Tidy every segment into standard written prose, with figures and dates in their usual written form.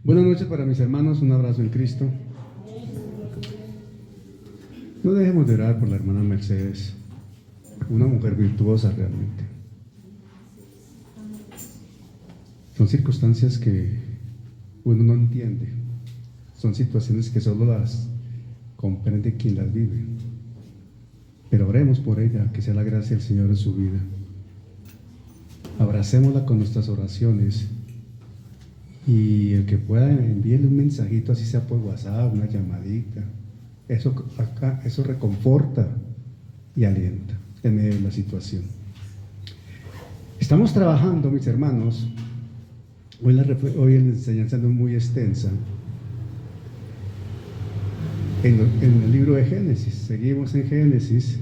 Buenas noches para mis hermanos, un abrazo en Cristo. No dejemos de orar por la hermana Mercedes, una mujer virtuosa realmente. Son circunstancias que uno no entiende, son situaciones que solo las comprende quien las vive. Pero oremos por ella, que sea la gracia del Señor en su vida. Abracémosla con nuestras oraciones. Y el que pueda envíele un mensajito, así sea por WhatsApp, una llamadita, eso reconforta y alienta en medio de la situación. Estamos trabajando, mis hermanos, hoy la enseñanza no es muy extensa, en el libro de Génesis. Seguimos en Génesis,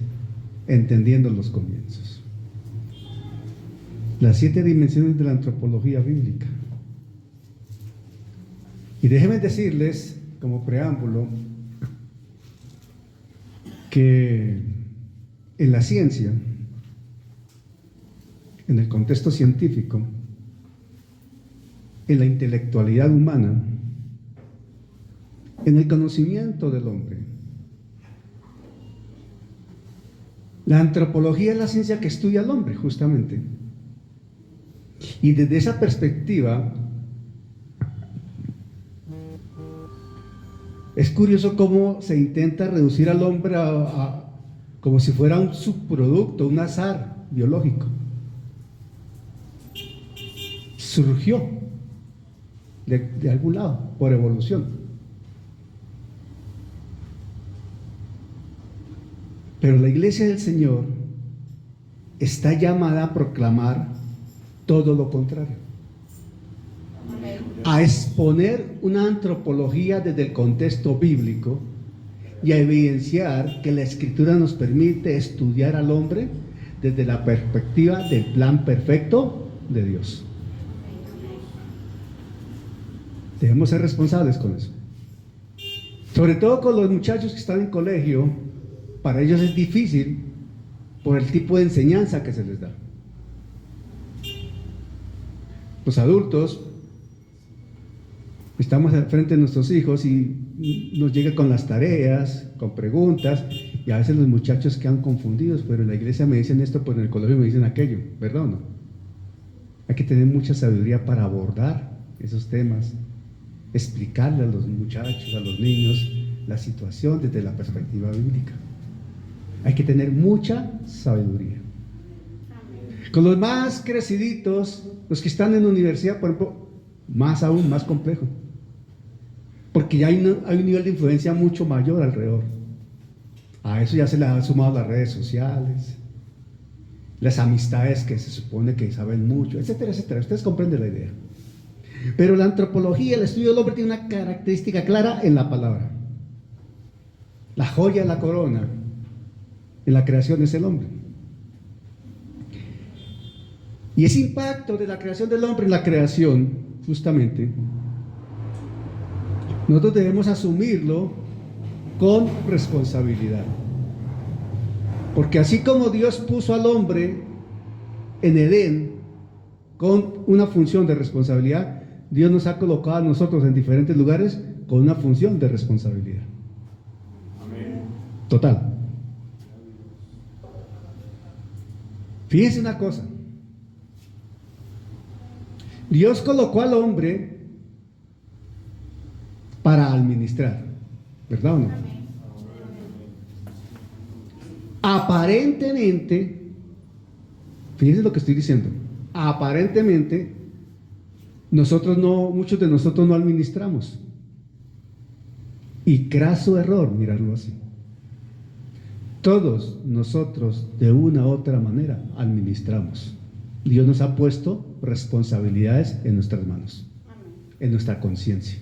entendiendo los comienzos. Las 7 dimensiones de la antropología bíblica. Y déjenme decirles, como preámbulo, que en la ciencia, en el contexto científico, en la intelectualidad humana, en el conocimiento del hombre, la antropología es la ciencia que estudia al hombre, justamente. Y desde esa perspectiva, es curioso cómo se intenta reducir al hombre como si fuera un subproducto, un azar biológico. Surgió de algún lado, por evolución. Pero la Iglesia del Señor está llamada a proclamar todo lo contrario. A exponer una antropología desde el contexto bíblico y a evidenciar que la Escritura nos permite estudiar al hombre desde la perspectiva del plan perfecto de Dios. Debemos ser responsables con eso. Sobre todo con los muchachos que están en colegio, para ellos es difícil por el tipo de enseñanza que se les da. Los adultos estamos al frente de nuestros hijos y nos llega con las tareas, con preguntas, y a veces los muchachos quedan confundidos, pero en la iglesia me dicen esto, pues en el colegio me dicen aquello, ¿verdad o no? Hay que tener mucha sabiduría para abordar esos temas, explicarle a los muchachos, a los niños, la situación desde la perspectiva bíblica. Hay que tener mucha sabiduría. Con los más creciditos, los que están en la universidad, por ejemplo, más aún, más complejo. Porque ya hay un nivel de influencia mucho mayor alrededor. A eso ya se le han sumado las redes sociales, las amistades que se supone que saben mucho, etcétera, etcétera. Ustedes comprenden la idea. Pero la antropología, el estudio del hombre, tiene una característica clara en la palabra. La joya de la corona en la creación es el hombre. Y ese impacto de la creación del hombre en la creación, justamente, nosotros debemos asumirlo con responsabilidad. Porque así como Dios puso al hombre en Edén con una función de responsabilidad, Dios nos ha colocado a nosotros en diferentes lugares con una función de responsabilidad. Amén. Total. Fíjense una cosa. Dios colocó al hombre para administrar, ¿verdad o no? Aparentemente, fíjense lo que estoy diciendo, aparentemente muchos de nosotros no administramos. Y craso error mirarlo así. Todos nosotros de una u otra manera administramos. Dios nos ha puesto responsabilidades en nuestras manos, en nuestra conciencia.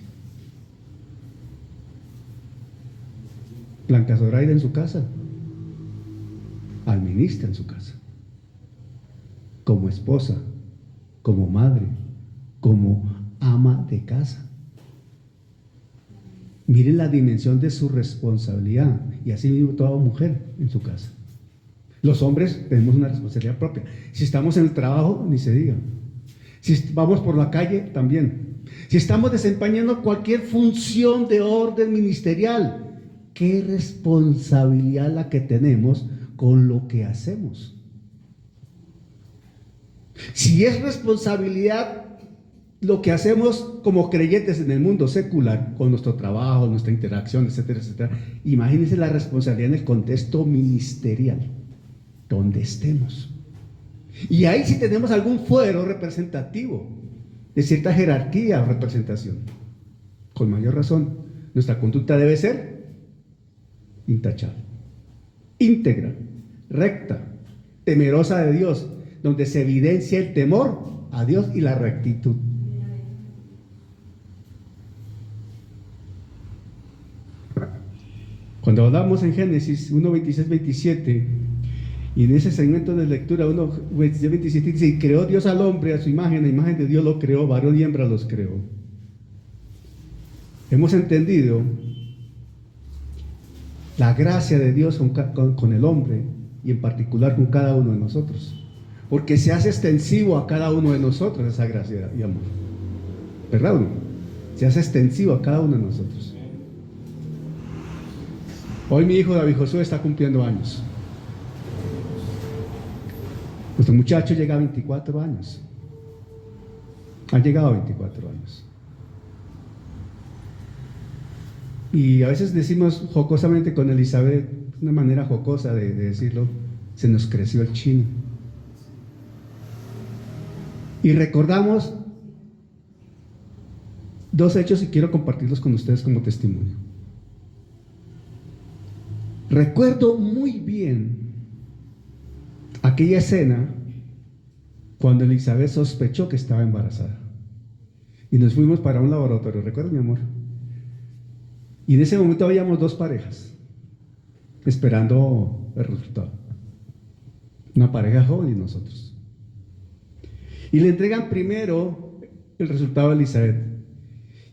Blanca Zoraida en su casa ministra en su casa, como esposa, como madre, como ama de casa. Miren la dimensión de su responsabilidad, y así mismo toda mujer en su casa. Los hombres tenemos una responsabilidad propia. Si estamos en el trabajo, ni se diga. Si vamos por la calle, también. Si estamos desempeñando cualquier función de orden ministerial, qué responsabilidad la que tenemos con lo que hacemos. Si es responsabilidad lo que hacemos como creyentes en el mundo secular, con nuestro trabajo, nuestra interacción, etcétera, etcétera, imagínense la responsabilidad en el contexto ministerial, donde estemos. Y ahí sí tenemos algún fuero representativo de cierta jerarquía o representación. Con mayor razón, nuestra conducta debe ser intachable, íntegra, recta, temerosa de Dios, donde se evidencia el temor a Dios y la rectitud. Cuando hablamos en Génesis 1, 26, 27, y en ese segmento de lectura 1, 26, 27 dice: y creó Dios al hombre a su imagen, a imagen de Dios lo creó, varón y hembra los creó. Hemos entendido la gracia de Dios con el hombre, y en particular con cada uno de nosotros, porque se hace extensivo a cada uno de nosotros esa gracia y amor, ¿verdad? Se hace extensivo a cada uno de nosotros. Hoy mi hijo David Josué está cumpliendo años. Nuestro muchacho llega a 24 años. Ha llegado a 24 años. Y a veces decimos jocosamente con Elizabeth, una manera jocosa de decirlo, se nos creció el chino. Y recordamos dos hechos y quiero compartirlos con ustedes como testimonio. Recuerdo muy bien aquella escena cuando Elizabeth sospechó que estaba embarazada. Y nos fuimos para un laboratorio, ¿recuerdas, mi amor? Y en ese momento habíamos dos parejas esperando el resultado. Una pareja joven y nosotros. Y le entregan primero el resultado a Elizabeth.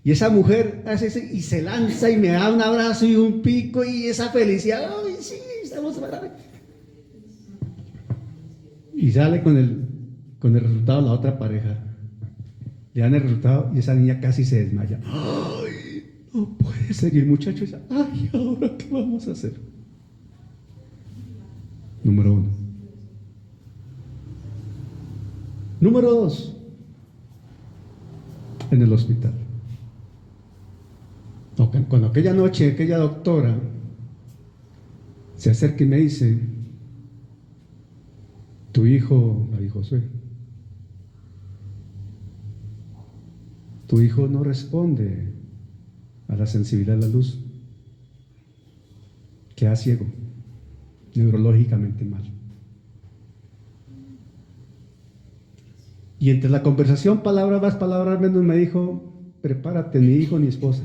Y esa mujer hace eso y se lanza y me da un abrazo y un pico y esa felicidad. ¡Ay, sí! Estamos maravillosas. Y sale con el resultado la otra pareja. Le dan el resultado y esa niña casi se desmaya. ¡Ay! No puede ser. Y el muchacho dice: ¡ay! ¿Ahora qué vamos a hacer? Número 1. Número 2. En el hospital. Cuando aquella noche, aquella doctora se acerca y me dice: tu hijo, David Josué, tu hijo no responde a la sensibilidad de la luz, queda ciego, neurológicamente mal. Y entre la conversación, palabras más, palabras menos, me dijo: prepárate, ni hijo ni esposa.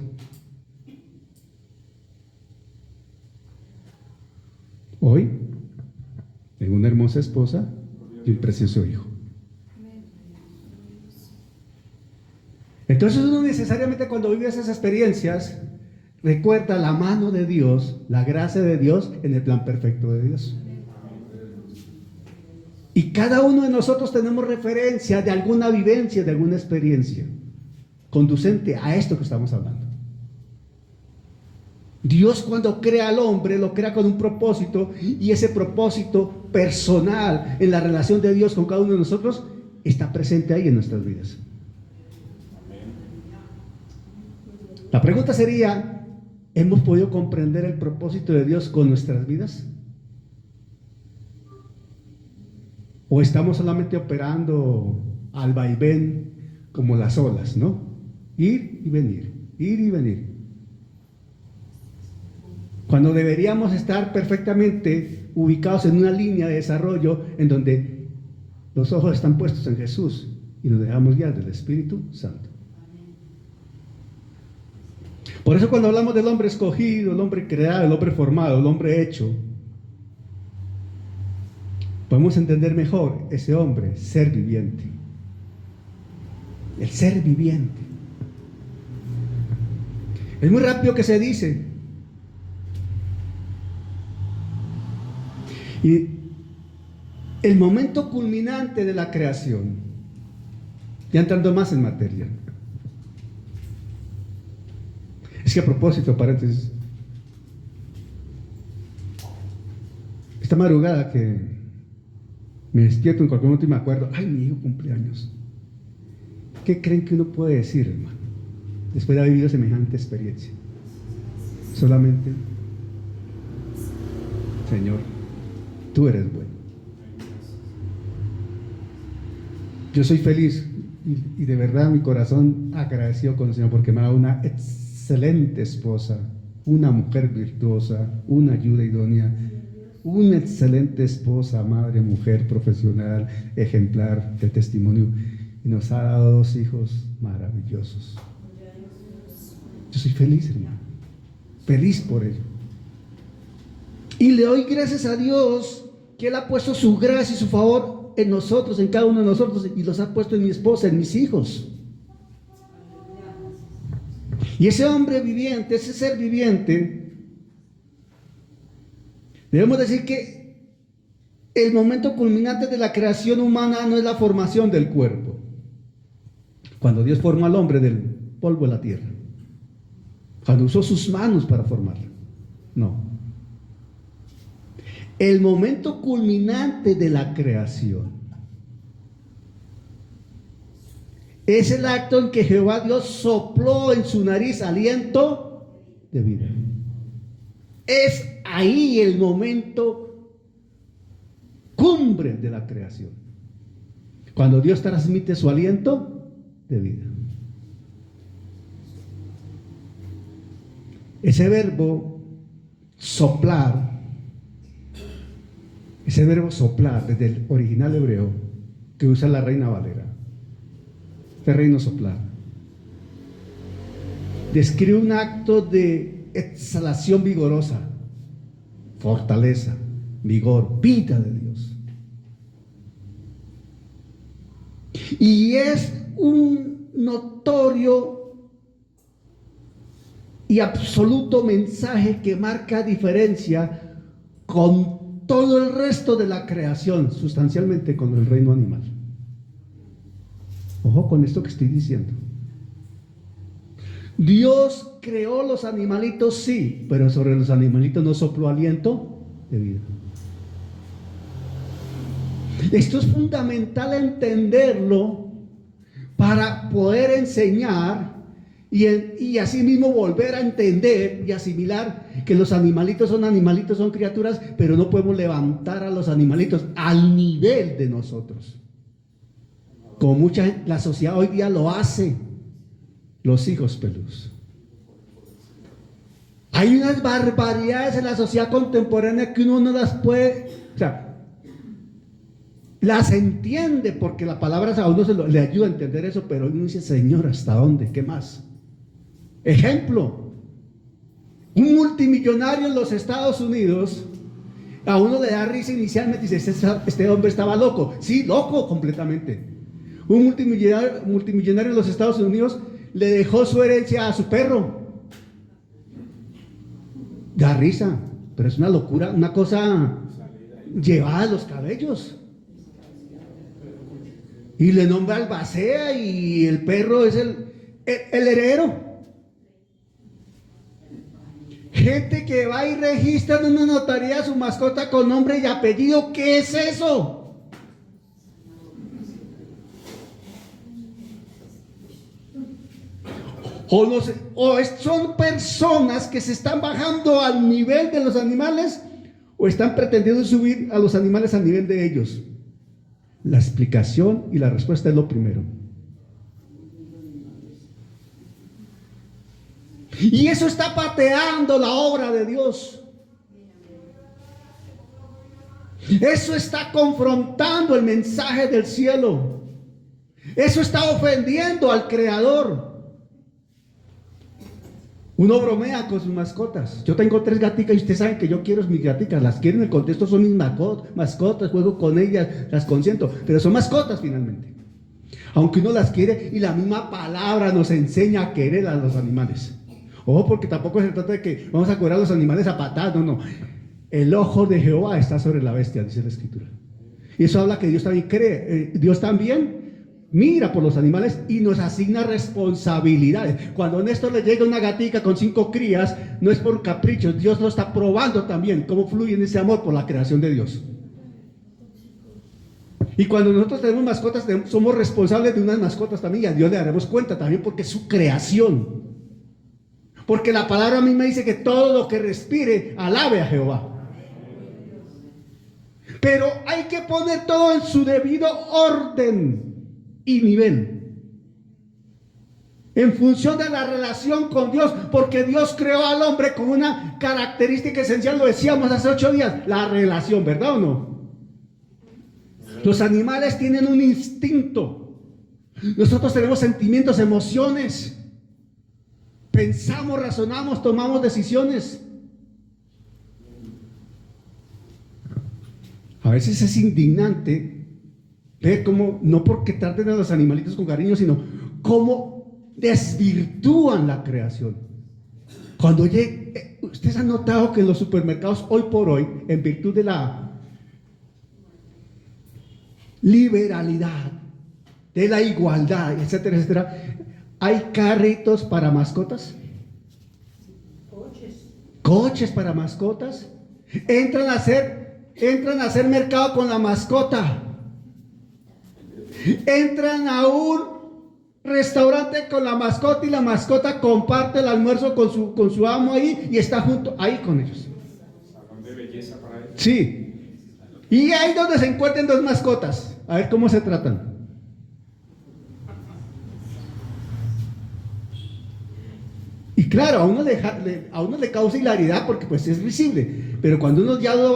Hoy, tengo una hermosa esposa y un precioso hijo. Entonces uno necesariamente, cuando vive esas experiencias, recuerda la mano de Dios, la gracia de Dios en el plan perfecto de Dios. Y cada uno de nosotros tenemos referencia de alguna vivencia, de alguna experiencia conducente a esto que estamos hablando. Dios, cuando crea al hombre, lo crea con un propósito, y ese propósito personal en la relación de Dios con cada uno de nosotros está presente ahí en nuestras vidas. La pregunta sería: ¿hemos podido comprender el propósito de Dios con nuestras vidas? ¿O estamos solamente operando al vaivén como las olas, ¿no? Ir y venir, ir y venir. Cuando deberíamos estar perfectamente ubicados en una línea de desarrollo en donde los ojos están puestos en Jesús y nos dejamos guiar del Espíritu Santo. Por eso, cuando hablamos del hombre escogido, el hombre creado, el hombre formado, el hombre hecho, podemos entender mejor ese hombre, ser viviente. El ser viviente. Es muy rápido que se dice. Y el momento culminante de la creación, ya entrando más en materia, es que a propósito, paréntesis, esta madrugada que me despierto en cualquier momento y me acuerdo, ay, mi hijo cumpleaños. ¿Qué creen que uno puede decir, hermano, después de haber vivido semejante experiencia? Solamente, Señor, tú eres bueno. Yo soy feliz y de verdad mi corazón agradecido con el Señor porque me ha dado una excelente esposa, una mujer virtuosa, una ayuda idónea, una excelente esposa, madre, mujer, profesional, ejemplar de testimonio, y nos ha dado 2 hijos maravillosos. Yo soy feliz, hermano, feliz por ello. Y le doy gracias a Dios que Él ha puesto su gracia y su favor en nosotros, en cada uno de nosotros, y los ha puesto en mi esposa, en mis hijos. Y ese hombre viviente, ese ser viviente, debemos decir que el momento culminante de la creación humana no es la formación del cuerpo. Cuando Dios formó al hombre del polvo de la tierra, cuando usó sus manos para formarlo, no. El momento culminante de la creación es el acto en que Jehová Dios sopló en su nariz aliento de vida. Es ahí el momento cumbre de la creación, cuando Dios transmite su aliento de vida. Ese verbo soplar, desde el original hebreo que usa la Reina Valera, este reino soplar, describe un acto de exhalación vigorosa, fortaleza, vigor, vida de Dios. Y es un notorio y absoluto mensaje que marca diferencia con todo el resto de la creación, sustancialmente con el reino animal. Ojo con esto que estoy diciendo. Dios creó los animalitos, sí, pero sobre los animalitos no sopló aliento de vida. Esto es fundamental entenderlo para poder enseñar y asimismo volver a entender y asimilar que los animalitos, son criaturas, pero no podemos levantar a los animalitos al nivel de nosotros. Como mucha gente, la sociedad hoy día lo hace, los hijos peludos. Hay unas barbaridades en la sociedad contemporánea que uno no las puede, o sea, las entiende porque la palabra a uno le ayuda a entender eso, pero uno dice, Señor, ¿hasta dónde? ¿Qué más? Ejemplo, un multimillonario en los Estados Unidos, a uno le da risa inicialmente, dice, este hombre estaba loco. Sí, loco completamente. Un multimillonario en los Estados Unidos le dejó su herencia a su perro. Da risa, pero es una locura, una cosa llevada a los cabellos. Y le nombra albacea y el perro es el heredero. Gente que va y registra en una notaría a su mascota con nombre y apellido. ¿Qué es eso? Son personas que se están bajando al nivel de los animales o están pretendiendo subir a los animales al nivel de ellos. La explicación y la respuesta es lo primero. Y eso está pateando la obra de Dios. Eso está confrontando el mensaje del cielo. Eso está ofendiendo al Creador. Uno bromea con sus mascotas. Yo tengo 3 gaticas y ustedes saben que yo quiero mis gaticas. Las quiero en el contexto, son mis mascotas, juego con ellas, las consiento. Pero son mascotas finalmente. Aunque uno las quiere y la misma palabra nos enseña a querer a los animales. Ojo, porque tampoco se trata de que vamos a cobrar a los animales a patadas. No. El ojo de Jehová está sobre la bestia, dice la Escritura. Y eso habla que Dios también cree. Dios también mira por los animales y nos asigna responsabilidades. Cuando a Néstor le llega una gatica con 5 crías, no es por capricho, Dios lo está probando también, cómo fluye en ese amor por la creación de Dios. Y cuando nosotros tenemos mascotas, somos responsables de unas mascotas también, y a Dios le daremos cuenta también porque es su creación. Porque la palabra misma dice que todo lo que respire, alabe a Jehová. Pero hay que poner todo en su debido orden y nivel, en función de la relación con Dios, porque Dios creó al hombre con una característica esencial, lo decíamos hace 8 días, la relación, ¿verdad o no? Los animales tienen un instinto, nosotros tenemos sentimientos, emociones, pensamos, razonamos, tomamos decisiones. A veces es indignante ver cómo, no porque traten a los animalitos con cariño, sino cómo desvirtúan la creación. Cuando ustedes han notado que en los supermercados hoy por hoy, en virtud de la liberalidad, de la igualdad, etcétera, etcétera, hay carritos para mascotas, coches para mascotas, entran a hacer mercado con la mascota. Entran a un restaurante con la mascota y la mascota comparte el almuerzo con su amo ahí y está junto ahí con ellos. Sí. Y ahí donde se encuentren 2 mascotas, a ver cómo se tratan. Y claro, a uno le causa hilaridad porque pues es visible, pero cuando uno ya lo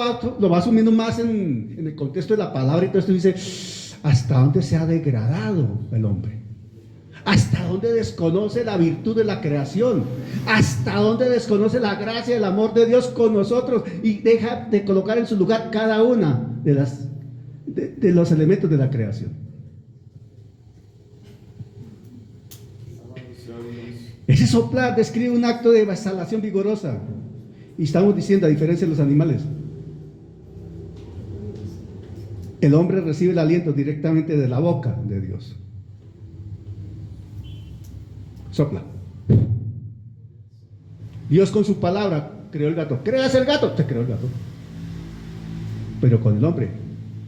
va asumiendo más en el contexto de la palabra y todo esto, dice: ¿hasta dónde se ha degradado el hombre? ¿Hasta dónde desconoce la virtud de la creación? ¿Hasta dónde desconoce la gracia y el amor de Dios con nosotros? Y deja de colocar en su lugar cada una de los elementos de la creación. Ese soplar describe un acto de exhalación vigorosa. Y estamos diciendo, a diferencia de los animales, el hombre recibe el aliento directamente de la boca de Dios. Sopla. Dios con su palabra creó el gato. ¿Creas el gato? Se creó el gato. Pero con el hombre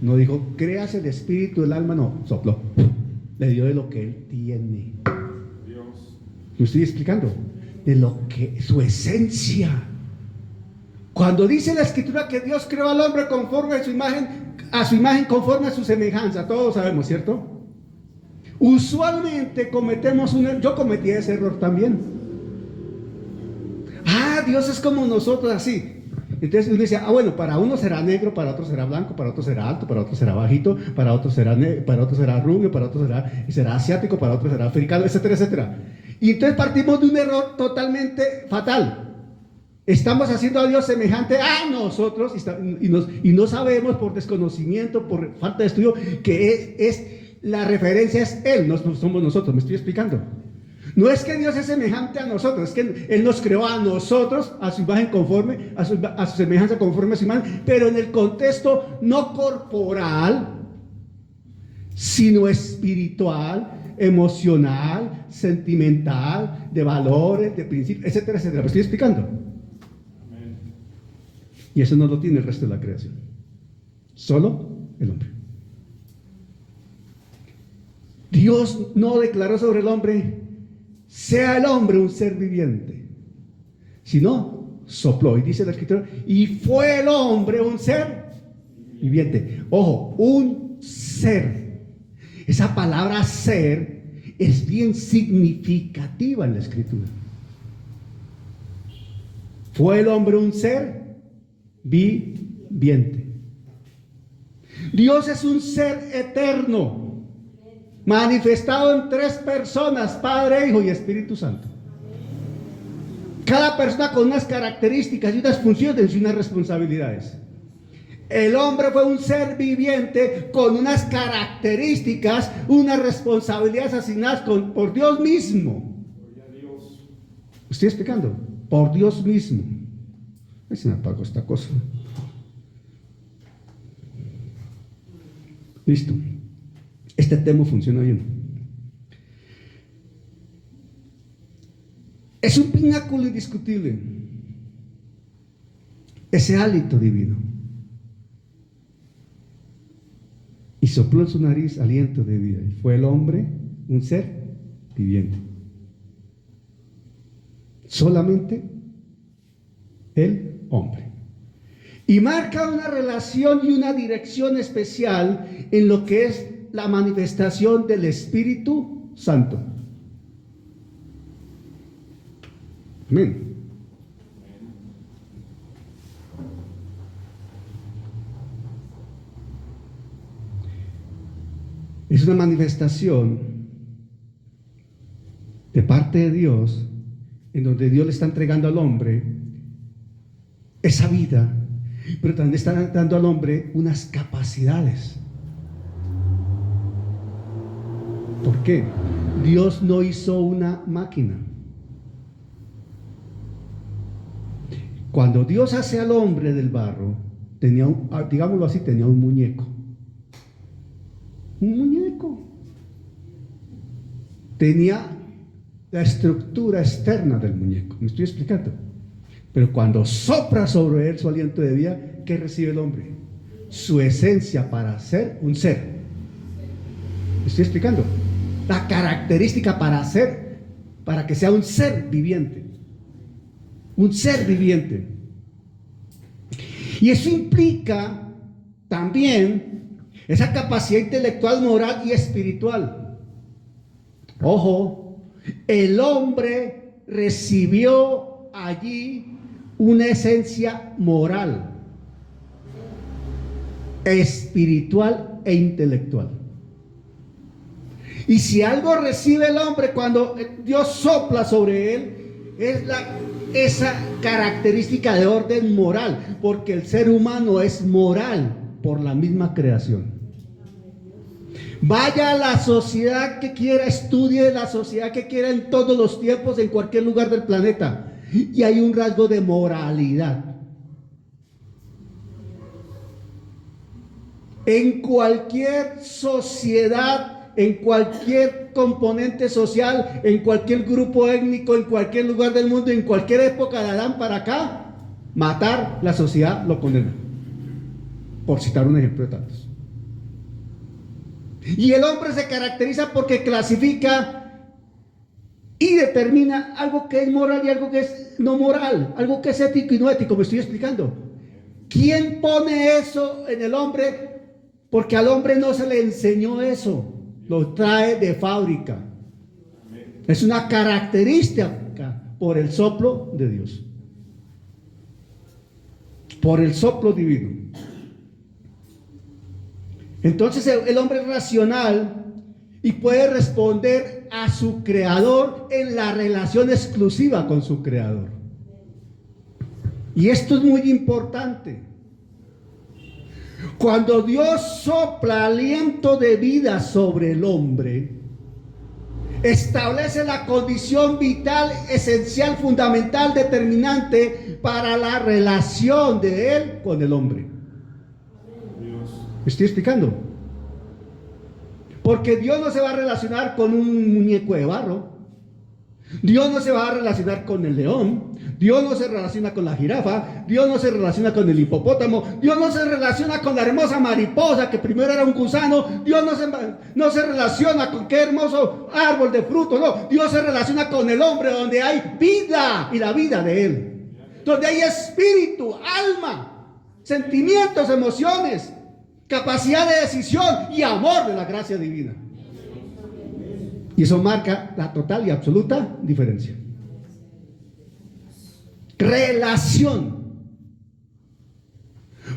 no dijo, creas el espíritu, el alma, no, sopló. Le dio de lo que él tiene. Dios. ¿Me estoy explicando? De lo que, su esencia. Cuando dice la Escritura que Dios creó al hombre conforme a su imagen, conforme a su semejanza, todos sabemos, ¿cierto? Usualmente cometemos yo cometí ese error también. Dios es como nosotros, así. Entonces uno dice, bueno, para uno será negro, para otro será blanco, para otro será alto, para otro será bajito, para otro será rubio, para otro será asiático, para otro será africano, etcétera, etcétera. Y entonces partimos de un error totalmente fatal. Estamos haciendo a Dios semejante a nosotros y no sabemos por desconocimiento, por falta de estudio, que la referencia es Él, no somos nosotros. ¿Me estoy explicando? No es que Dios es semejante a nosotros, es que Él nos creó a nosotros, a su imagen conforme, a su semejanza conforme a su imagen, pero en el contexto no corporal, sino espiritual, emocional, sentimental, de valores, de principios, etcétera, etcétera. ¿Me estoy explicando? Y eso no lo tiene el resto de la creación. Solo el hombre. Dios no declaró sobre el hombre, sea el hombre un ser viviente, sino sopló. Y dice la Escritura, y fue el hombre un ser viviente. Ojo, un ser. Esa palabra ser es bien significativa en la Escritura. Fue el hombre un ser viviente. Dios es un ser eterno, manifestado en 3 personas, Padre, Hijo y Espíritu Santo. Cada persona con unas características y unas funciones y unas responsabilidades. El hombre fue un ser viviente con unas características, unas responsabilidades asignadas por Dios mismo. ¿Estoy explicando? Por Dios mismo. Ay, se me apagó esta cosa. Listo. Este tema funciona bien. Es un pináculo indiscutible. Ese hálito divino. Y sopló en su nariz aliento de vida. Y fue el hombre un ser viviente. Solamente el hombre. Y marca una relación y una dirección especial en lo que es la manifestación del Espíritu Santo. Amén. Es una manifestación de parte de Dios, en donde Dios le está entregando al hombre esa vida, pero también está dando al hombre unas capacidades. ¿Por qué? Dios no hizo una máquina. Cuando Dios hace al hombre del barro, tenía digámoslo así, tenía un muñeco. Un muñeco. Tenía la estructura externa del muñeco. ¿Me estoy explicando? Pero cuando sopla sobre él su aliento de vida, ¿qué recibe el hombre? Su esencia para ser un ser. ¿Me estoy explicando? La característica para que sea un ser viviente. Un ser viviente. Y eso implica también esa capacidad intelectual, moral y espiritual. Ojo, el hombre recibió allí una esencia moral, espiritual e intelectual. Y si algo recibe el hombre cuando Dios sopla sobre él, es esa característica de orden moral, porque el ser humano es moral por la misma creación. Vaya a la sociedad que quiera, estudie la sociedad que quiera en todos los tiempos, en cualquier lugar del planeta, y hay un rasgo de moralidad. En cualquier sociedad, en cualquier componente social, en cualquier grupo étnico, en cualquier lugar del mundo, en cualquier época de Adán para acá, matar, la sociedad lo condena. Por citar un ejemplo de tantos. Y el hombre se caracteriza porque clasifica y determina algo que es moral y algo que es no moral, algo que es ético y no ético. Me estoy explicando. ¿Quién pone eso en el hombre? Porque al hombre no se le enseñó eso, lo trae de fábrica. Es una característica por el soplo de Dios, por el soplo divino. Entonces el hombre es racional y puede responder a su creador en la relación exclusiva con su creador. Y esto es muy importante. Cuando Dios sopla aliento de vida sobre el hombre, establece la condición vital, esencial, fundamental, determinante para la relación de él con el hombre. ¿Me estoy explicando? Porque Dios no se va a relacionar con un muñeco de barro. Dios no se va a relacionar con el león. Dios no se relaciona con la jirafa. Dios no se relaciona con el hipopótamo. Dios no se relaciona con la hermosa mariposa que primero era un gusano. Dios no se relaciona con qué hermoso árbol de fruto. No, Dios se relaciona con el hombre donde hay vida y la vida de él. Donde hay espíritu, alma, sentimientos, emociones, capacidad de decisión y amor de la gracia divina. Y eso marca la total y absoluta diferencia. Relación.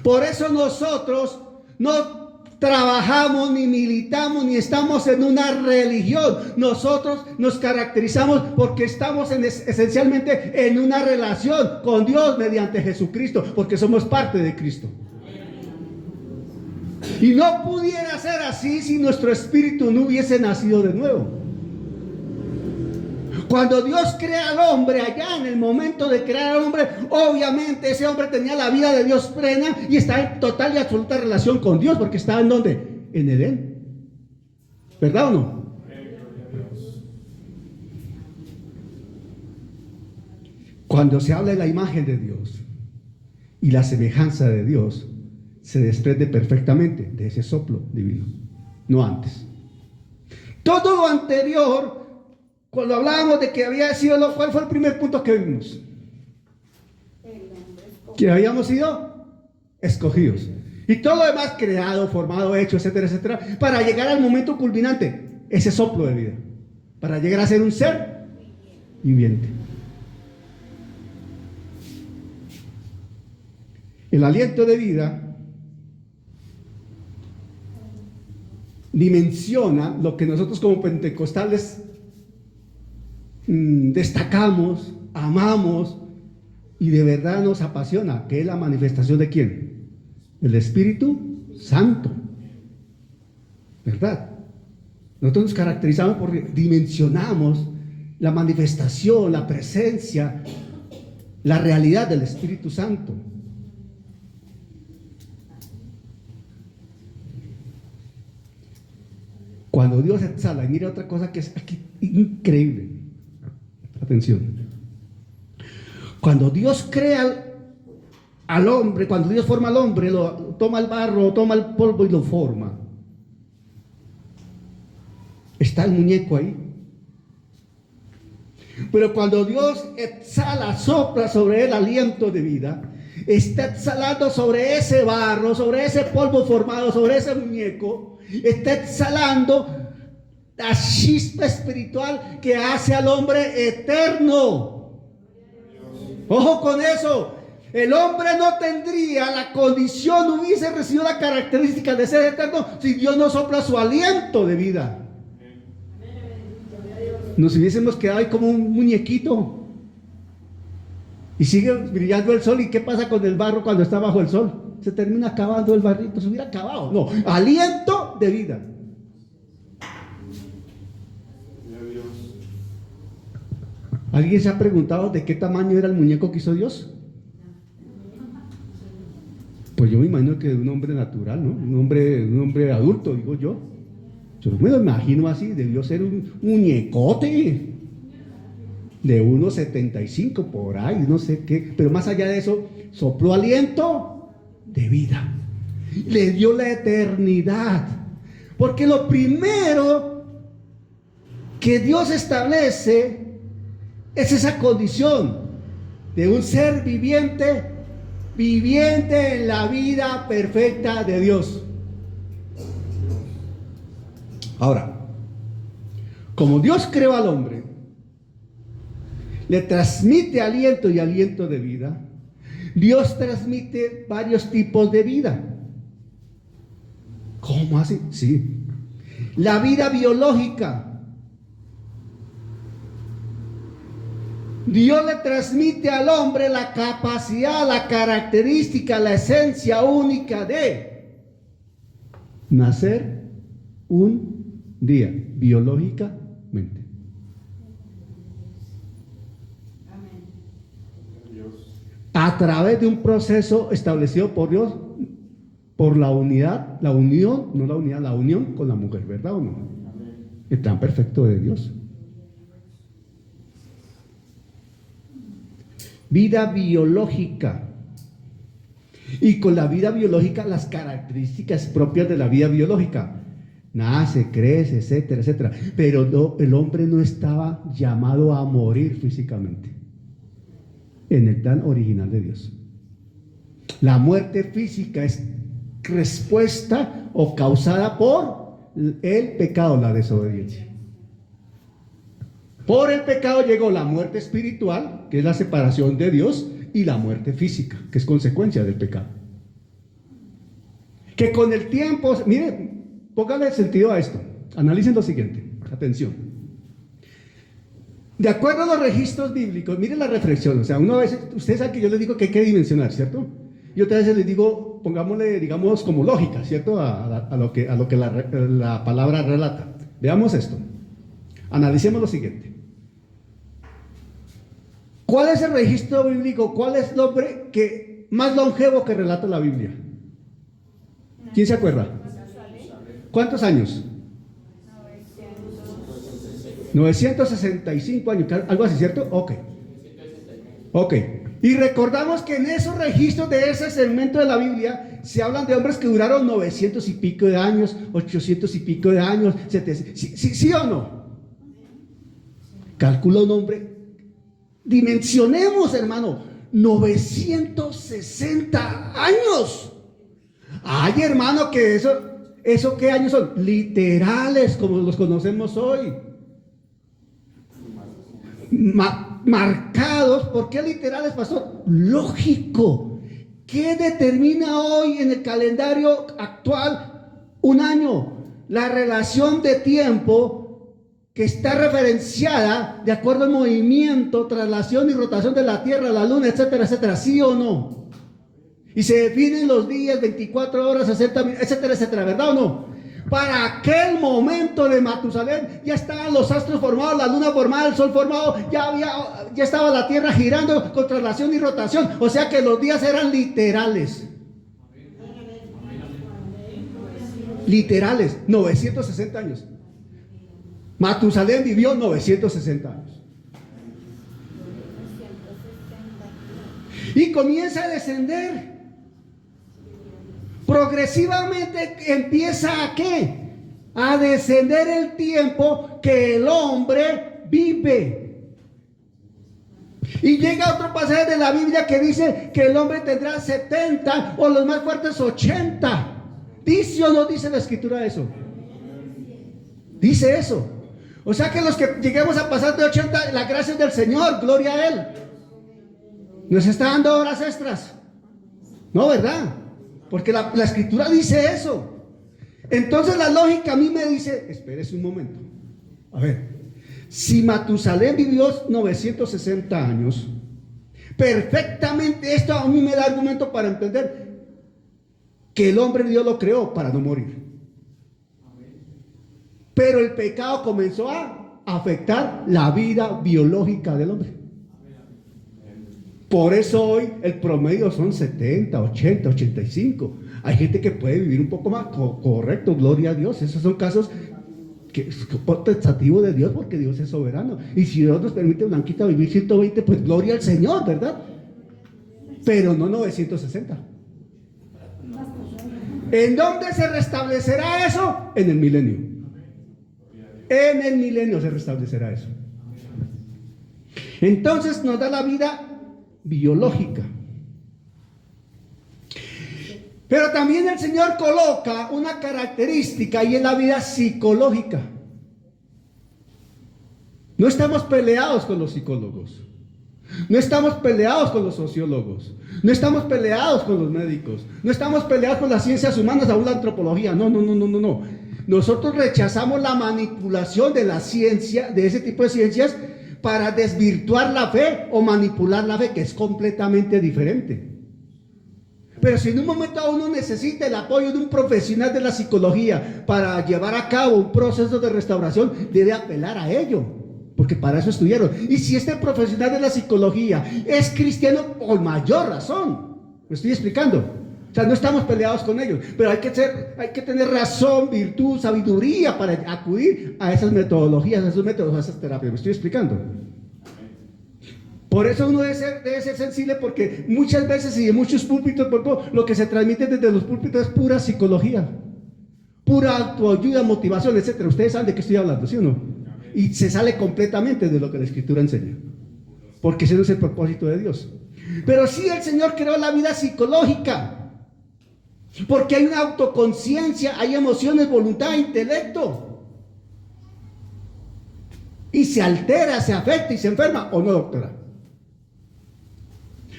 Por eso nosotros no trabajamos, ni militamos, ni estamos en una religión. Nosotros nos caracterizamos porque estamos esencialmente en una relación con Dios mediante Jesucristo, porque somos parte de Cristo. Y no pudiera ser así si nuestro espíritu no hubiese nacido de nuevo. Cuando Dios crea al hombre, allá en el momento de crear al hombre, obviamente ese hombre tenía la vida de Dios plena y está en total y absoluta relación con Dios, porque estaba ¿en dónde? En Edén. ¿Verdad o no? Cuando se habla de la imagen de Dios y la semejanza de Dios, se desprende perfectamente de ese soplo divino, no antes. Todo lo anterior, cuando hablábamos de que había sido, ¿cuál fue el primer punto que vimos? Que habíamos sido escogidos. Y todo lo demás creado, formado, hecho, etcétera, etcétera, para llegar al momento culminante, ese soplo de vida, para llegar a ser un ser viviente. El aliento de vida dimensiona lo que nosotros como pentecostales destacamos, amamos y de verdad nos apasiona, que es la manifestación de ¿quién? El Espíritu Santo, ¿verdad? Nosotros nos caracterizamos porque dimensionamos la manifestación, la presencia, la realidad del Espíritu Santo. Cuando Dios exhala, y mira otra cosa que es aquí increíble. Atención. Cuando Dios crea al hombre, cuando Dios forma al hombre, toma el barro, toma el polvo y lo forma. Está el muñeco ahí. Pero cuando Dios exhala, sopla sobre él aliento de vida, está exhalando sobre ese barro, sobre ese polvo formado, sobre ese muñeco, está exhalando la chispa espiritual que hace al hombre eterno. Ojo con eso. El hombre no tendría la condición, no hubiese recibido la característica de ser eterno si Dios no sopla su aliento de vida. Nos hubiésemos quedado ahí como un muñequito. Y sigue brillando el sol. ¿Y qué pasa con el barro cuando está bajo el sol? Se termina acabando el barrito, se hubiera acabado. No, aliento de vida. ¿Alguien se ha preguntado de qué tamaño era el muñeco que hizo Dios? Pues yo me imagino que de un hombre natural, ¿no? Un hombre adulto, digo yo. Yo me lo imagino así, debió ser un muñecote de 1,75 por ahí, no sé qué. Pero más allá de eso, sopló aliento de vida. Le dio la eternidad. Porque lo primero que Dios establece es esa condición de un ser viviente en la vida perfecta de Dios. Ahora, como Dios creó al hombre, le transmite aliento y aliento de vida, Dios transmite varios tipos de vida. ¿Cómo así? Sí. La vida biológica. Dios le transmite al hombre la capacidad, la característica, la esencia única de nacer un día, biológicamente. A través de un proceso establecido por Dios, por la unidad, la unión con la mujer, ¿verdad o no? El plan perfecto de Dios. Vida biológica. Y con la vida biológica, las características propias de la vida biológica. Nace, crece, etcétera, etcétera. Pero no, el hombre no estaba llamado a morir físicamente en el plan original de Dios. La muerte física es respuesta o causada por el pecado, la desobediencia. Por el pecado llegó la muerte espiritual, que es la separación de Dios, y la muerte física, que es consecuencia del pecado. Que con el tiempo, miren, póngale sentido a esto. Analicen lo siguiente, atención. De acuerdo a los registros bíblicos, miren la reflexión. O sea, una vez, ustedes saben que yo les digo que hay que dimensionar, ¿cierto? Y otras veces les digo, pongámosle, digamos, como lógica, ¿cierto? A lo que la palabra relata. Veamos esto. Analicemos lo siguiente. ¿Cuál es el registro bíblico? ¿Cuál es el hombre más longevo que relata la Biblia? ¿Quién se acuerda? ¿Cuántos años? 965 años, algo así, ¿cierto? Ok. Y recordamos que en esos registros de ese segmento de la Biblia se hablan de hombres que duraron 900 y pico de años, 800 y pico de años, 700, ¿sí o no? Calcula un hombre. Dimensionemos, hermano, 960 años. Ay, hermano, que eso ¿qué años son? Literales, como los conocemos hoy. Marcados. ¿Por qué literales, pastor? Lógico. ¿Qué determina hoy en el calendario actual un año? La relación de tiempo que está referenciada de acuerdo al movimiento, traslación y rotación de la Tierra, la Luna, etcétera, etcétera, ¿sí o no? Y se definen los días, 24 horas, 60 minutos, etcétera, etcétera, ¿verdad o no? Para aquel momento de Matusalén ya estaban los astros formados, la luna formada, el sol formado, ya estaba la Tierra girando con traslación y rotación, o sea que los días eran literales. Literales, 960 años. Matusalén vivió 960 años. Y comienza a descender. Progresivamente empieza ¿a qué? A descender el tiempo que el hombre vive. Y llega otro pasaje de la Biblia que dice que el hombre tendrá 70 o los más fuertes 80. ¿Dice o no dice la escritura eso? Dice eso. O sea que los que lleguemos a pasar de 80, la gracia es del Señor, gloria a Él. Nos está dando horas extras. No, ¿verdad? Porque la escritura dice eso. Entonces la lógica a mí me dice, espérese un momento. A ver, si Matusalén vivió 960 años, perfectamente esto a mí me da argumento para entender que el hombre Dios lo creó para no morir. Pero el pecado comenzó a afectar la vida biológica del hombre. Por eso hoy el promedio son 70, 80, 85. Hay gente que puede vivir un poco más, correcto, gloria a Dios. Esos son casos que es potestativo de Dios porque Dios es soberano. Y si Dios nos permite, Blanquita, vivir 120, pues gloria al Señor, ¿verdad? Pero no 960. ¿En dónde se restablecerá eso? En el milenio. En el milenio se restablecerá eso. Entonces nos da la vida biológica. Pero también el Señor coloca una característica y es la vida psicológica. No estamos peleados con los psicólogos. No estamos peleados con los sociólogos. No estamos peleados con los médicos. No estamos peleados con las ciencias humanas, aún la antropología. No. Nosotros rechazamos la manipulación de la ciencia, de ese tipo de ciencias, para desvirtuar la fe o manipular la fe, que es completamente diferente. Pero si en un momento uno necesita el apoyo de un profesional de la psicología para llevar a cabo un proceso de restauración, debe apelar a ello, porque para eso estudiaron. Y si este profesional de la psicología es cristiano, por mayor razón. ¿Me estoy explicando? O sea, no estamos peleados con ellos, pero hay que tener razón, virtud, sabiduría para acudir a esas metodologías, a esos métodos, a esas terapias. ¿Me estoy explicando? Por eso uno debe ser sensible, porque muchas veces y en muchos púlpitos, lo que se transmite desde los púlpitos es pura psicología, pura autoayuda, motivación, etcétera. Ustedes saben de qué estoy hablando, ¿sí o no? Y se sale completamente de lo que la Escritura enseña, porque ese no es el propósito de Dios. Pero sí, el Señor creó la vida psicológica, porque hay una autoconciencia, hay emociones, voluntad, intelecto. Y se altera, se afecta y se enferma, ¿o no, doctora?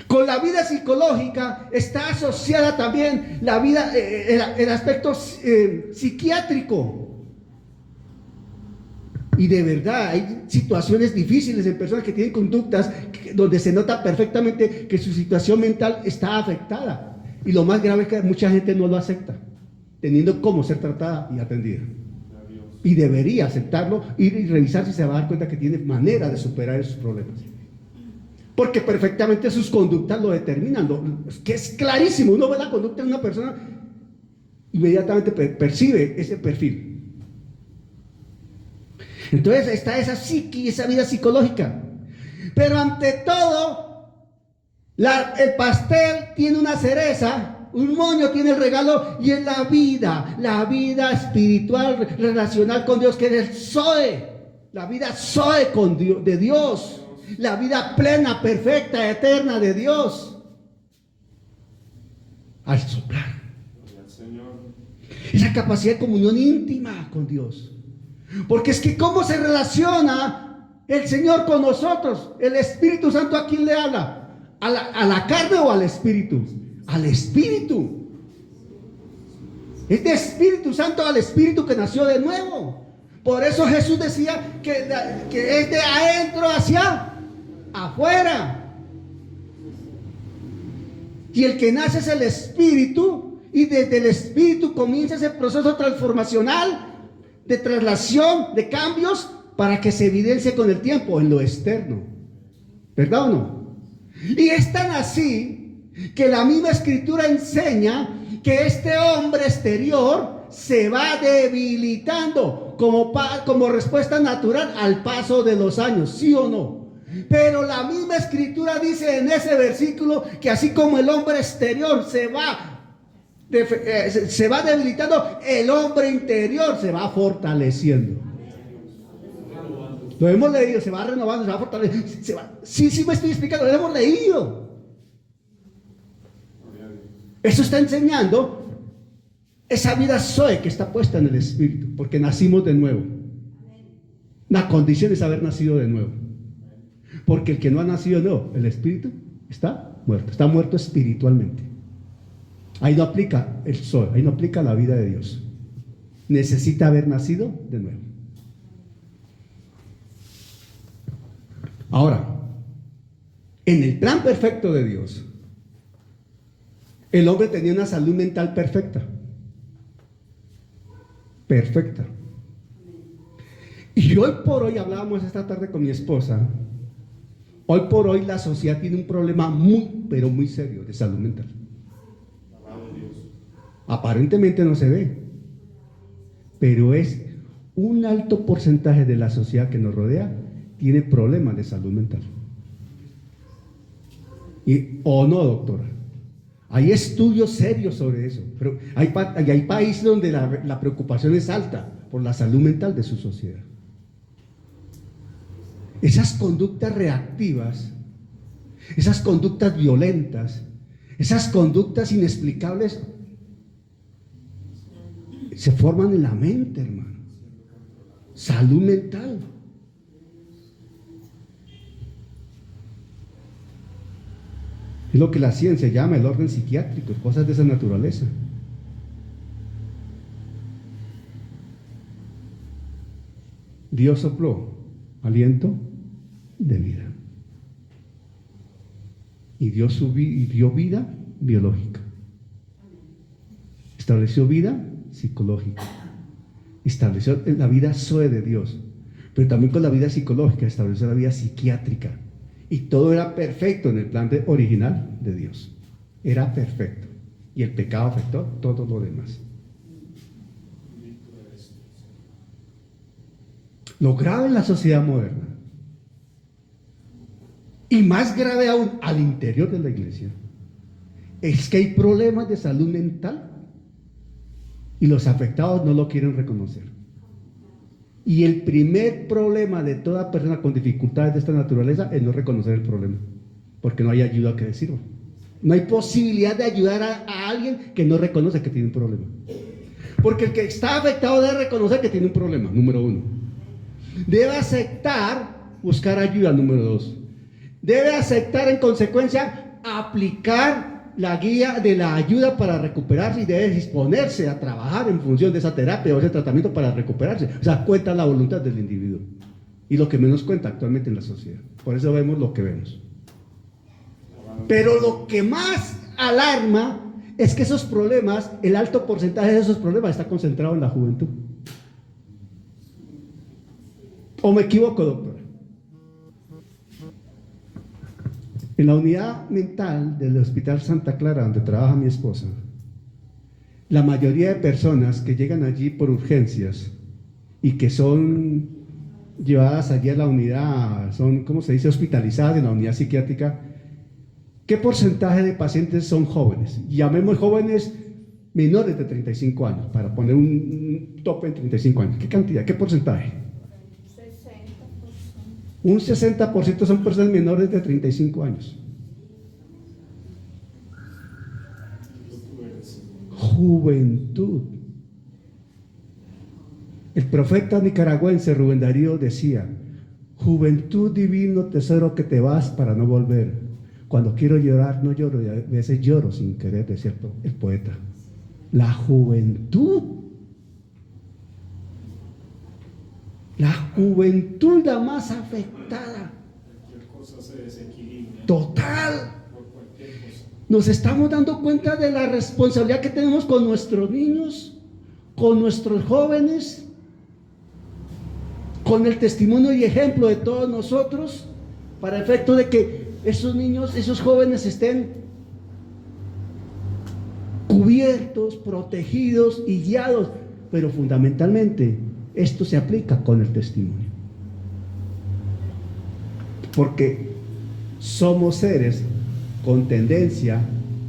Con la vida psicológica está asociada también la vida, el aspecto psiquiátrico. Y de verdad hay situaciones difíciles en personas que tienen conductas donde se nota perfectamente que su situación mental está afectada. Y lo más grave es que mucha gente no lo acepta, teniendo cómo ser tratada y atendida. Y debería aceptarlo, ir y revisar si se va a dar cuenta que tiene manera de superar esos problemas. Porque perfectamente sus conductas lo determinan, que es clarísimo. Uno ve la conducta de una persona, inmediatamente percibe ese perfil. Entonces está esa psiqui, esa vida psicológica. Pero ante todo, el pastel tiene una cereza, un moño tiene el regalo, y es la vida espiritual, relacional con Dios, que es el Zoe, la vida Zoe con Dios, de Dios, la vida plena, perfecta, eterna de Dios. Al soplar, esa capacidad de comunión íntima con Dios. Porque es que ¿cómo se relaciona el Señor con nosotros? El Espíritu Santo, ¿a quién le habla? ¿A la carne o al Espíritu? Al Espíritu. Es de Espíritu Santo al Espíritu que nació de nuevo. Por eso Jesús decía que es de adentro hacia afuera. Y el que nace es el Espíritu, y desde el Espíritu comienza ese proceso transformacional, de traslación, de cambios, para que se evidencie con el tiempo en lo externo. ¿Verdad o no? Y es tan así que la misma Escritura enseña que este hombre exterior se va debilitando como respuesta natural al paso de los años, ¿sí o no? Pero la misma Escritura dice en ese versículo que así como el hombre exterior se va debilitando, el hombre interior se va fortaleciendo. Lo hemos leído, se va renovando, se va fortaleciendo. Sí, me estoy explicando, lo hemos leído. Eso está enseñando esa vida Zoe que está puesta en el Espíritu, porque nacimos de nuevo. La condición es haber nacido de nuevo. Porque el que no ha nacido de nuevo, el Espíritu está muerto espiritualmente. Ahí no aplica el Zoe, ahí no aplica la vida de Dios. Necesita haber nacido de nuevo. Ahora, en el plan perfecto de Dios, el hombre tenía una salud mental perfecta. Perfecta. Y hoy por hoy, hablábamos esta tarde con mi esposa, hoy por hoy la sociedad tiene un problema pero muy serio de salud mental. Aparentemente no se ve, pero es un alto porcentaje de la sociedad que nos rodea tiene problemas de salud mental. ¿O no, doctora? Hay estudios serios sobre eso, pero hay países donde la preocupación es alta por la salud mental de su sociedad. Esas conductas reactivas, esas conductas violentas, esas conductas inexplicables se forman en la mente, hermano. Salud mental. Es lo que la ciencia llama el orden psiquiátrico, cosas de esa naturaleza. Dios sopló aliento de vida. Y dio vida biológica. Estableció vida psicológica. Estableció la vida Zoe de Dios. Pero también con la vida psicológica estableció la vida psiquiátrica. Y todo era perfecto en el plan original de Dios. Era perfecto. Y el pecado afectó todo lo demás. Lo grave en la sociedad moderna, y más grave aún al interior de la iglesia, es que hay problemas de salud mental y los afectados no lo quieren reconocer. Y el primer problema de toda persona con dificultades de esta naturaleza es no reconocer el problema, porque no hay ayuda que decirlo. No hay posibilidad de ayudar a alguien que no reconoce que tiene un problema. Porque el que está afectado debe reconocer que tiene un problema, número uno. Debe aceptar, buscar ayuda, número dos. Debe aceptar en consecuencia aplicar la guía de la ayuda para recuperarse y debe disponerse a trabajar en función de esa terapia o ese tratamiento para recuperarse. O sea, cuenta la voluntad del individuo y lo que menos cuenta actualmente en la sociedad. Por eso vemos lo que vemos. Pero lo que más alarma es que esos problemas, el alto porcentaje de esos problemas está concentrado en la juventud. ¿O me equivoco, doctora? En la unidad mental del Hospital Santa Clara, donde trabaja mi esposa, la mayoría de personas que llegan allí por urgencias y que son llevadas allí a la unidad, son, ¿cómo se dice?, hospitalizadas en la unidad psiquiátrica. ¿Qué porcentaje de pacientes son jóvenes? Llamemos jóvenes menores de 35 años, para poner un tope en 35 años. ¿Qué cantidad? ¿Qué porcentaje? 60%. Un 60% son personas menores de 35 años. Juventud. El profeta nicaragüense Rubén Darío decía: juventud, divino tesoro que te vas para no volver. Cuando quiero llorar no lloro, y a veces lloro sin querer, decía el poeta. La juventud. La juventud la más afectada. Cualquier cosa se desequilibra. Total. Por cualquier cosa. Nos estamos dando cuenta de la responsabilidad que tenemos con nuestros niños, con nuestros jóvenes, con el testimonio y ejemplo de todos nosotros, para efecto de que esos niños, esos jóvenes estén cubiertos, protegidos y guiados. Pero fundamentalmente esto se aplica con el testimonio, porque somos seres con tendencia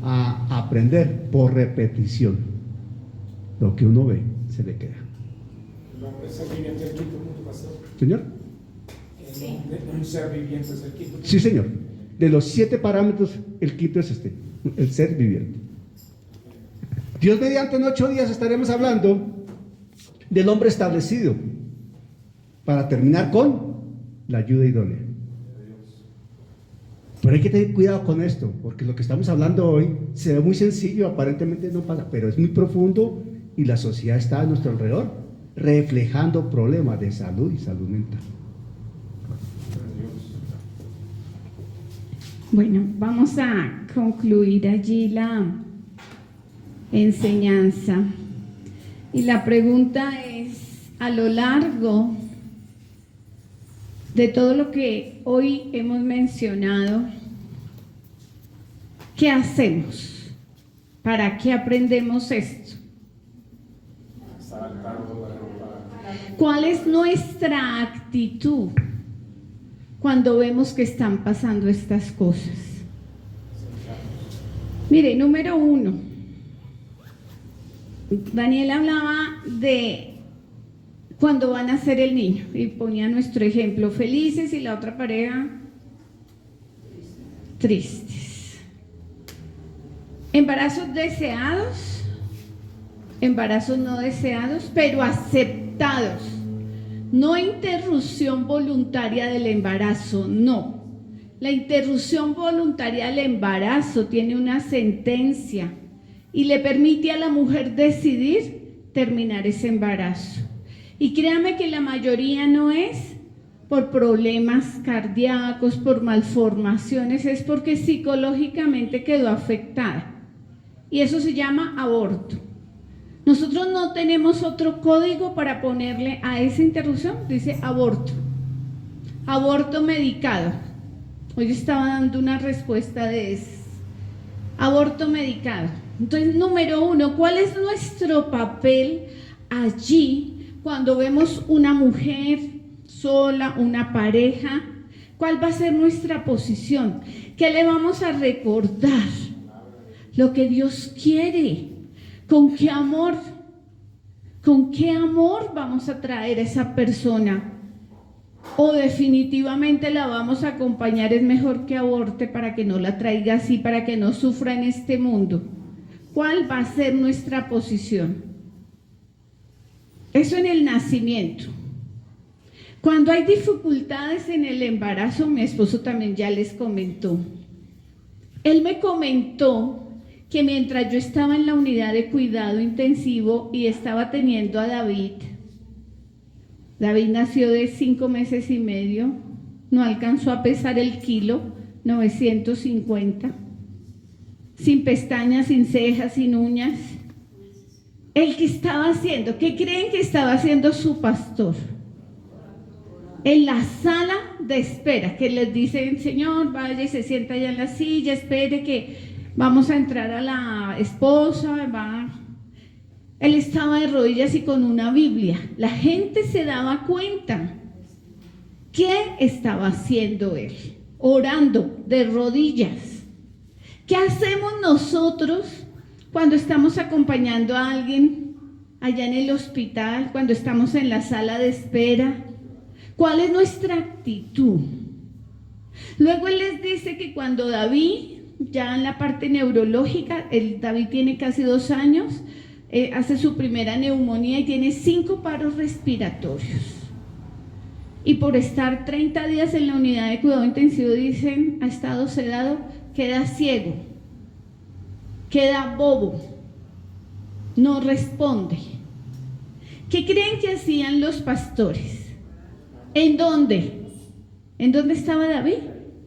a aprender por repetición. Lo que uno ve se le queda. El hombre es el viviente del quinto mundo, pastor. ¿Señor? Un ser viviente es el quinto mundo. Sí, señor. De los 7 parámetros, el quinto es este, el ser viviente. Dios mediante, en 8 días estaremos hablando del hombre establecido, para terminar con la ayuda idónea. Pero hay que tener cuidado con esto, porque lo que estamos hablando hoy se ve muy sencillo, aparentemente no pasa, pero es muy profundo y la sociedad está a nuestro alrededor reflejando problemas de salud y salud mental. Bueno, vamos a concluir allí la enseñanza. Y la pregunta es, a lo largo de todo lo que hoy hemos mencionado, ¿qué hacemos? ¿Para qué aprendemos esto? ¿Cuál es nuestra actitud cuando vemos que están pasando estas cosas? Mire, número 1, Daniel hablaba de cuando van a ser el niño y ponía nuestro ejemplo, felices y la otra pareja tristes. Embarazos deseados, embarazos no deseados, pero aceptados. No interrupción voluntaria del embarazo, no. La interrupción voluntaria del embarazo tiene una sentencia y le permite a la mujer decidir terminar ese embarazo. Y créame que la mayoría no es por problemas cardíacos, por malformaciones, es porque psicológicamente quedó afectada. Y eso se llama aborto. Nosotros no tenemos otro código para ponerle a esa interrupción, dice aborto. Aborto medicado. Hoy estaba dando una respuesta de eso. Aborto medicado. Entonces, número 1, ¿cuál es nuestro papel allí cuando vemos una mujer sola, una pareja? ¿Cuál va a ser nuestra posición? ¿Qué le vamos a recordar? Lo que Dios quiere. ¿Con qué amor? ¿Con qué amor vamos a traer a esa persona? O definitivamente la vamos a acompañar, es mejor que aborte para que no la traiga así, para que no sufra en este mundo. ¿Cuál va a ser nuestra posición? Eso en el nacimiento. Cuando hay dificultades en el embarazo, mi esposo también ya les comentó, Él me comentó que mientras yo estaba en la unidad de cuidado intensivo y estaba teniendo a David nació de 5 meses y medio, no alcanzó a pesar el kilo, 950, sin pestañas, sin cejas, sin uñas. ¿El que estaba haciendo? ¿Qué creen que estaba haciendo su pastor? En la sala de espera, que les dicen, Señor, vaya y se sienta allá en la silla, espere que vamos a entrar a la esposa, Él estaba de rodillas y con una Biblia. La gente se daba cuenta qué estaba haciendo él, orando de rodillas. ¿Qué hacemos nosotros cuando estamos acompañando a alguien allá en el hospital, cuando estamos en la sala de espera? ¿Cuál es nuestra actitud? Luego él les dice que cuando David, ya en la parte neurológica, David tiene casi 2 años, hace su primera neumonía y tiene 5 paros respiratorios. Y por estar 30 días en la unidad de cuidado intensivo, dicen, ha estado sedado, queda ciego, queda bobo, no responde. ¿Qué creen que hacían los pastores? ¿En dónde? ¿En dónde estaba David?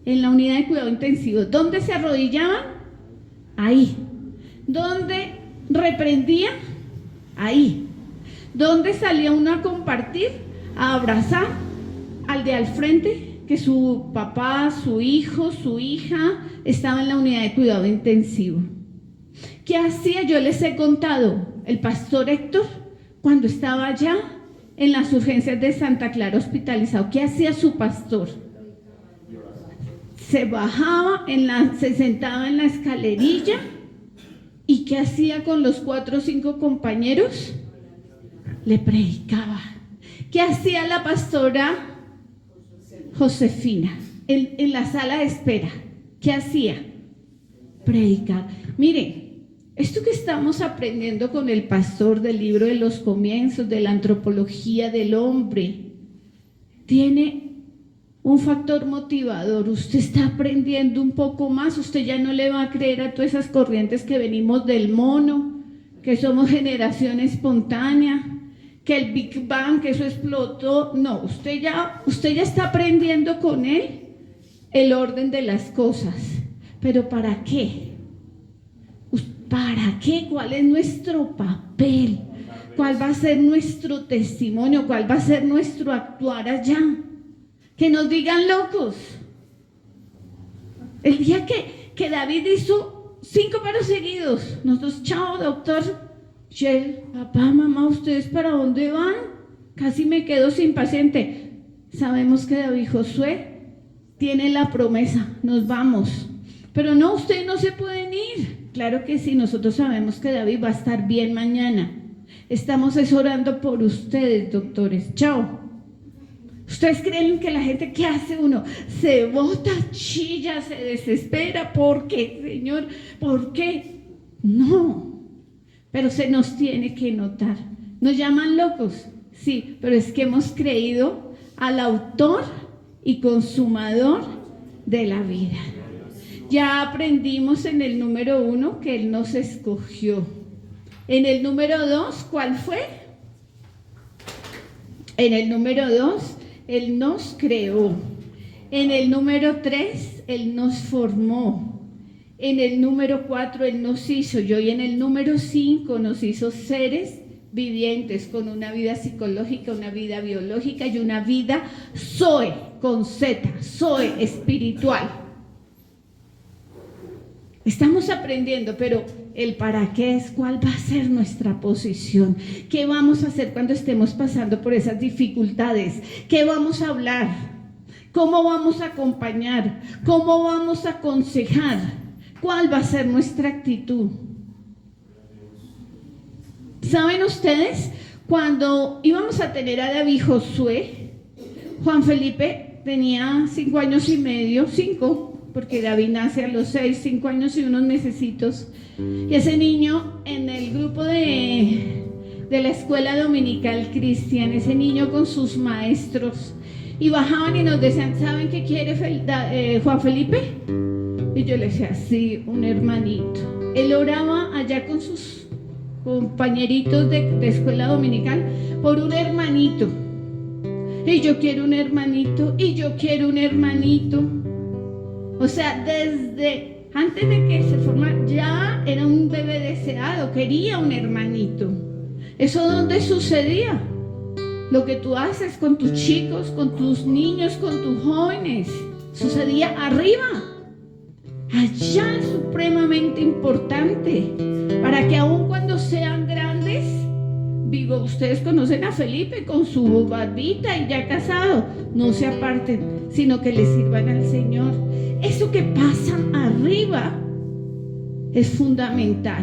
En la unidad de cuidado intensivo. ¿Dónde se arrodillaban? Ahí. ¿Dónde reprendía? Ahí. ¿Dónde salía uno a compartir? A abrazar al de al frente, que su papá, su hijo, su hija estaba en la unidad de cuidado intensivo. ¿Qué hacía? Yo les he contado, el pastor Héctor, cuando estaba allá en las urgencias de Santa Clara hospitalizado, ¿qué hacía su pastor? Se bajaba, se sentaba en la escalerilla. ¿Y qué hacía con los 4 o 5 compañeros? Le predicaba. ¿Qué hacía la pastora Josefina en la sala de espera? ¿Qué hacía? Predicaba. Miren, esto que estamos aprendiendo con el pastor del libro de los comienzos, de la antropología del hombre, tiene un factor motivador. Usted está aprendiendo un poco más, usted ya no le va a creer a todas esas corrientes que venimos del mono, que somos generación espontánea, que el Big Bang, que eso explotó. No, usted ya está aprendiendo con él el orden de las cosas. ¿Pero para qué? ¿Para qué? ¿Cuál es nuestro papel? ¿Cuál va a ser nuestro testimonio? ¿Cuál va a ser nuestro actuar allá? Que nos digan locos. El día que David hizo 5 paros seguidos, nosotros, chao, doctor, papá, mamá, ¿ustedes para dónde van? Casi me quedo sin paciente. Sabemos que David Josué tiene la promesa, nos vamos. Pero no, ustedes no se pueden ir. Claro que sí, nosotros sabemos que David va a estar bien mañana. Estamos orando por ustedes, doctores. Chao. ¿Ustedes creen que la gente, qué hace uno? Se bota, chilla, se desespera. ¿Por qué, Señor? ¿Por qué? No, pero se nos tiene que notar. ¿Nos llaman locos? Sí, pero es que hemos creído al autor y consumador de la vida. Ya aprendimos en el número 1 que Él nos escogió. En el número 2, ¿cuál fue? En el número 2, Él nos creó. En el número 3, Él nos formó. En el número 4, Él nos hizo. Y en el número 5 nos hizo seres vivientes con una vida psicológica, una vida biológica y una vida Zoe, con Z, Zoe espiritual. Estamos aprendiendo, pero el para qué es cuál va a ser nuestra posición. ¿Qué vamos a hacer cuando estemos pasando por esas dificultades? ¿Qué vamos a hablar? ¿Cómo vamos a acompañar? ¿Cómo vamos a aconsejar? ¿Cuál va a ser nuestra actitud? ¿Saben ustedes? Cuando íbamos a tener a David Josué, Juan Felipe tenía 5 años y medio, 5, porque David nace a los 6, 5 años y unos mesecitos. Y ese niño en el grupo de la escuela dominical cristiana, ese niño con sus maestros, y bajaban y nos decían, ¿saben qué quiere Juan Felipe? Y yo le decía, sí, un hermanito. Él oraba allá con sus compañeritos de escuela dominical por un hermanito. Y yo quiero un hermanito, y yo quiero un hermanito. O sea, desde antes de que se formara, ya era un bebé deseado, quería un hermanito. ¿Eso dónde sucedía? Lo que tú haces con tus chicos, con tus niños, con tus jóvenes, sucedía arriba. Allá es supremamente importante para que aun cuando sean grandes, digo, ustedes conocen a Felipe con su barbita y ya casado, no se aparten, sino que le sirvan al Señor. Eso que pasa arriba es fundamental.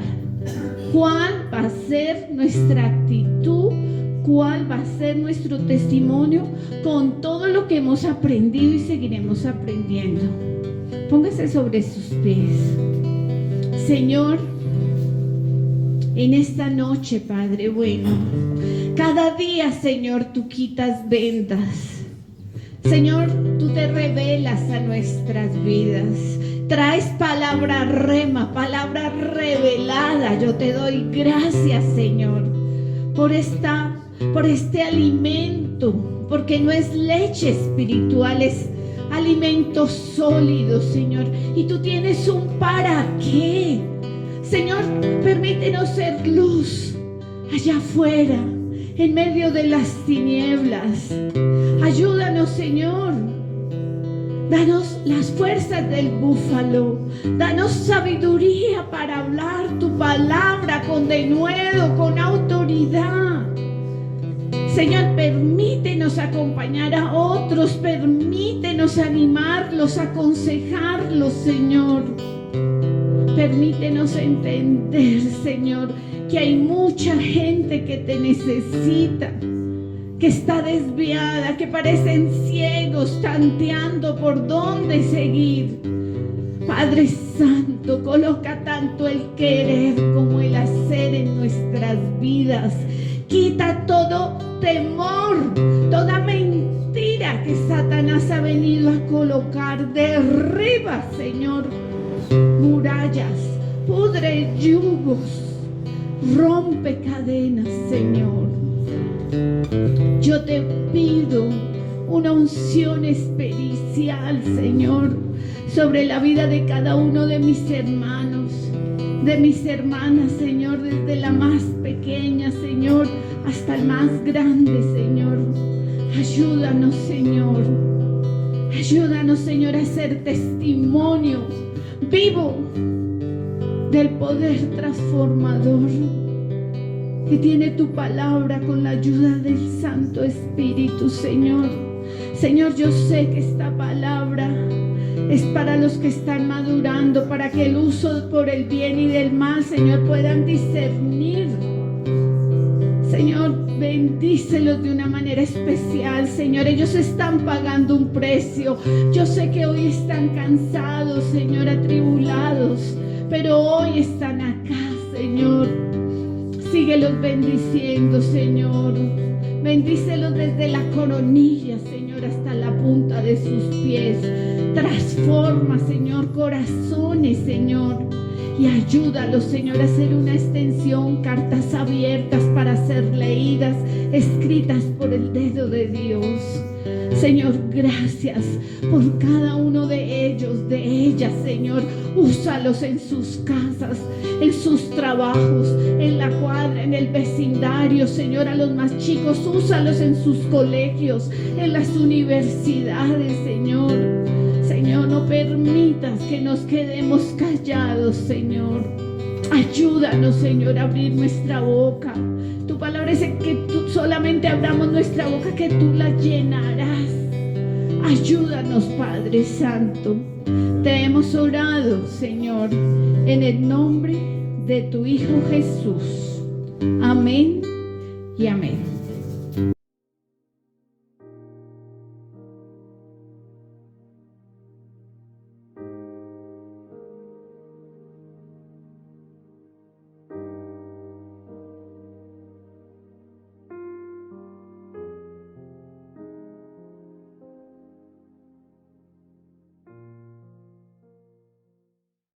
¿Cuál va a ser nuestra actitud? ¿Cuál va a ser nuestro testimonio con todo lo que hemos aprendido y seguiremos aprendiendo? Póngase sobre sus pies. Señor, en esta noche, Padre bueno, cada día, Señor, tú quitas vendas. Señor, tú te revelas a nuestras vidas. Traes palabra rema, palabra revelada. Yo te doy gracias, Señor, por este alimento, porque no es leche espiritual, es alimento sólido, Señor. Y tú tienes un para qué. Señor, permítenos ser luz allá afuera, en medio de las tinieblas. Ayúdanos, Señor. Danos las fuerzas del búfalo. Danos sabiduría para hablar tu palabra con denuedo, con autoridad. Señor, permítenos acompañar a otros, permítenos animarlos, aconsejarlos, Señor. Permítenos entender, Señor, que hay mucha gente que te necesita, que está desviada, que parecen ciegos, tanteando por dónde seguir. Padre Santo, coloca tanto el querer como el hacer en nuestras vidas. Quita todo temor, toda mentira que Satanás ha venido a colocar. Derriba, Señor, murallas, pudre yugos, rompe cadenas, Señor. Yo te pido una unción especial, Señor, sobre la vida de cada uno de mis hermanos, de mis hermanas, Señor, desde la más pequeña, Señor, hasta el más grande, Señor. Ayúdanos, Señor. Ayúdanos, Señor, a ser testimonio vivo del poder transformador que tiene tu palabra con la ayuda del Santo Espíritu, Señor. Señor, yo sé que esta palabra es para los que están madurando, para que el uso por el bien y del mal, Señor, puedan discernir. Señor, bendícelos de una manera especial, Señor. Ellos están pagando un precio. Yo sé que hoy están cansados, Señor, atribulados, pero hoy están acá, Señor. Síguelos bendiciendo, Señor. Bendícelos desde la coronilla, Señor, hasta la punta de sus pies. Transforma, Señor, corazones, Señor. Y ayúdalos, Señor, a hacer una extensión, cartas abiertas para ser leídas, escritas por el dedo de Dios. Señor, gracias por cada uno de ellos, de ellas, Señor. Úsalos en sus casas, en sus trabajos, en la cuadra, en el vecindario, Señor. A los más chicos, úsalos en sus colegios, en las universidades, Señor. Señor, no permitas que nos quedemos callados, Señor. Ayúdanos, Señor, a abrir nuestra boca. Tu palabra dice que tú solamente abramos nuestra boca, que tú la llenarás. Ayúdanos, Padre Santo. Te hemos orado, Señor, en el nombre de tu Hijo Jesús. Amén y amén.